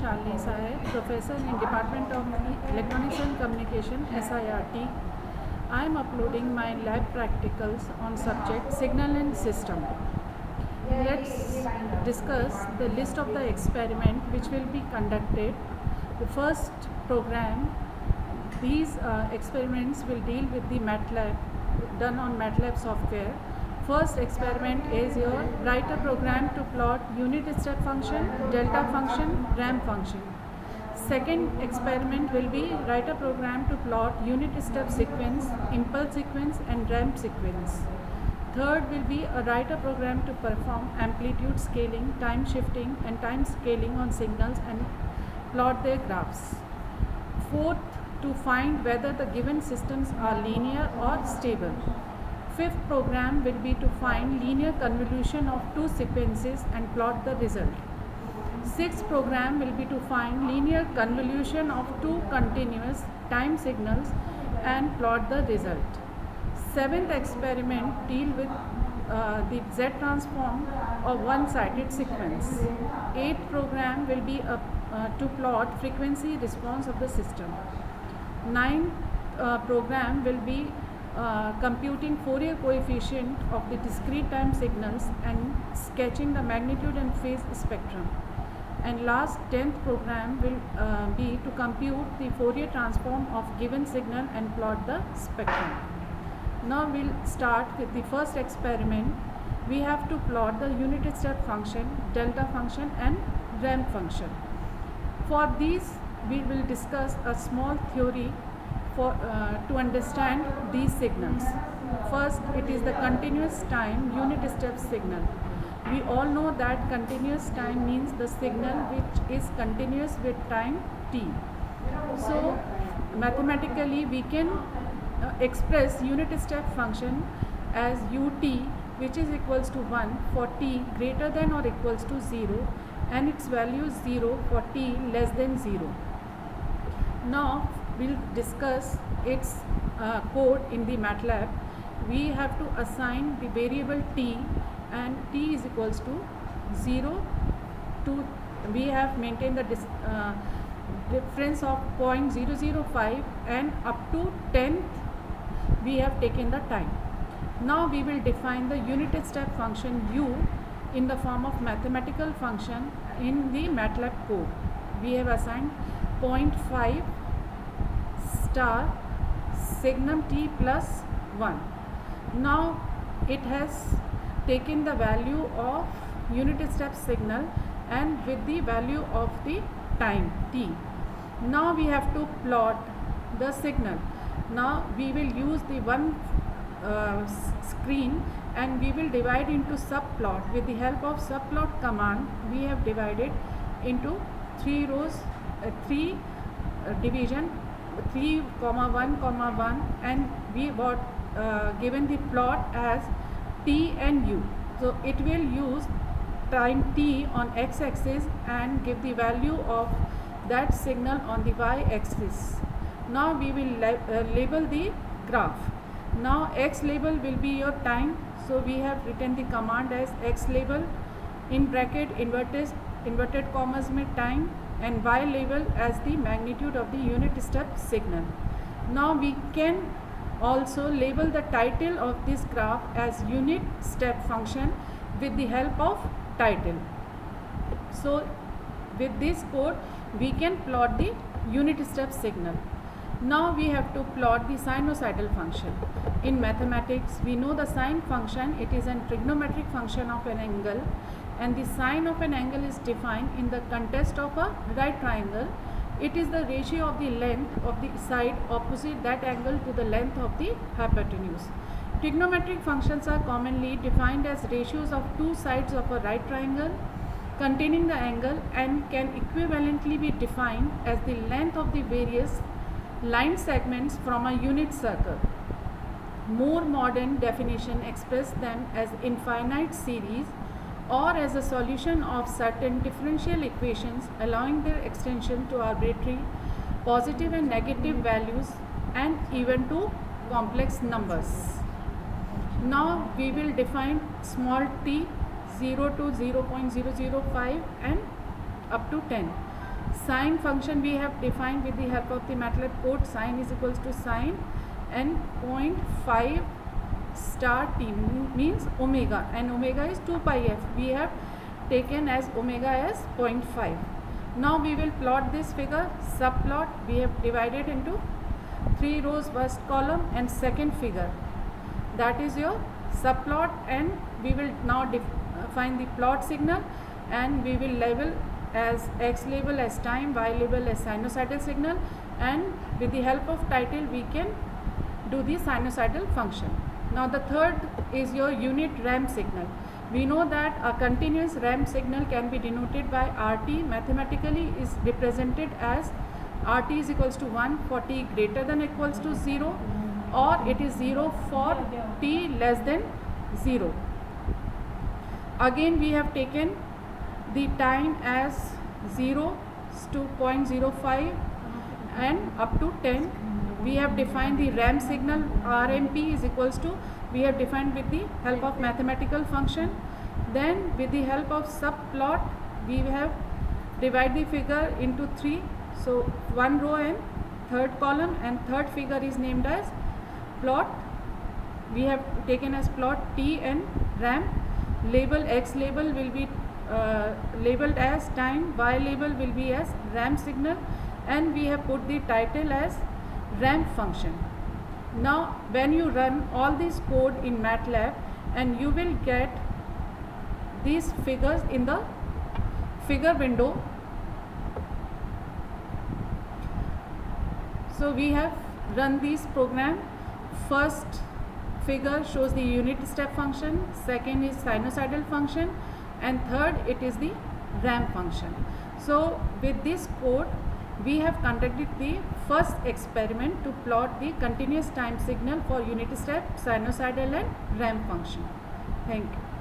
Shalini Sahay, Professor in Department of Electronics and Communication, SIRT. I am uploading my lab practicals on subject Signal and System. Let's discuss the list of the experiment which will be conducted. The first program, these experiments will deal with the MATLAB, done on MATLAB software. First experiment is your write a program to plot unit step function, delta function, ramp function. Second experiment will be write a program to plot unit step sequence, impulse sequence and ramp sequence. Third will be a write a program to perform amplitude scaling, time shifting and time scaling on signals and plot their graphs. Fourth, to find whether the given systems are linear or stable. Fifth program will be to find linear convolution of two sequences and plot the result. Sixth program will be to find linear convolution of two continuous time signals and plot the result. Seventh experiment deal with the Z transform of one-sided sequence. Eighth program will be to plot frequency response of the system. Ninth program will be computing Fourier coefficient of the discrete time signals and sketching the magnitude and phase spectrum. And last 10th program will be to compute the Fourier transform of given signal and plot the spectrum. Now we'll start with the first experiment. We have to plot the unit step function, delta function and ramp function. For these we will discuss a small theory to understand these signals. First, it is the continuous time unit step signal. We all know that continuous time means the signal which is continuous with time t. So mathematically we can express unit step function as ut, which is equals to 1 for t greater than or equals to 0 and its value is 0 for t less than 0. Now we'll discuss its code in the MATLAB. We have to assign the variable t and t is equals to 0 to, we have maintained the difference of 0.005 and up to 10th we have taken the time. Now we will define the unit step function u in the form of mathematical function in the MATLAB code. We have assigned 0.5 star signum t plus 1. Now it has taken the value of unit step signal and with the value of the time t. Now we have to plot the signal. Now we will use the one screen and we will divide into subplot. With the help of subplot command we have divided into 3 rows, 3 division 3, 1, 1 and we got given the plot as t and u. So it will use time t on x-axis and give the value of that signal on the y-axis. Now we will label the graph. Now x label will be your time. So we have written the command as x label in bracket inverted commas में time and y label as the magnitude of the unit step signal. Now we can also label the title of this graph as unit step function with the help of title. So with this code we can plot the unit step signal. Now we have to plot the sinusoidal function. In mathematics we know the sine function, it is a trigonometric function of an angle and the sine of an angle is defined in the context of a right triangle. It is the ratio of the length of the side opposite that angle to the length of the hypotenuse. Trigonometric functions are commonly defined as ratios of two sides of a right triangle containing the angle and can equivalently be defined as the length of the various line segments from a unit circle. More modern definition express them as infinite series or as a solution of certain differential equations allowing their extension to arbitrary positive and negative values and even to complex numbers. Now we will define small t 0 to 0.005 and up to 10. Sine function we have defined with the help of the MATLAB code. Sine is equals to sine n 0.5 star t means omega, and omega is 2 pi f. We have taken as omega as 0.5. Now we will plot this figure. Subplot, we have divided into 3 rows first column and second figure. That is your subplot, and we will now find the plot signal, and we will label as x label as time, y label as sinusoidal signal, and with the help of title we can do the sinusoidal function. Now the third is your unit ramp signal. We know that a continuous ramp signal can be denoted by RT. Mathematically is represented as RT is equals to 1 for t greater than equals to 0, or it is 0 for t less than 0. Again we have taken the time as 0 to 0.05 and up to 10. We have defined the ramp signal RMP is equals to, we have defined with the help of mathematical function. Then with the help of subplot we have divided the figure into 3. So one row and third column, and third figure is named as plot. We have taken as plot t and ramp. Label x label will be labeled as time, y label will be as ramp signal, and we have put the title as ramp function. Now when you run all this code in MATLAB, and you will get these figures in the figure window. So we have run this program. First figure shows the unit step function, second is sinusoidal function, and third it is the ramp function. So with this code we have conducted the first experiment to plot the continuous time signal for unit step, sinusoidal and ramp function. Thank you.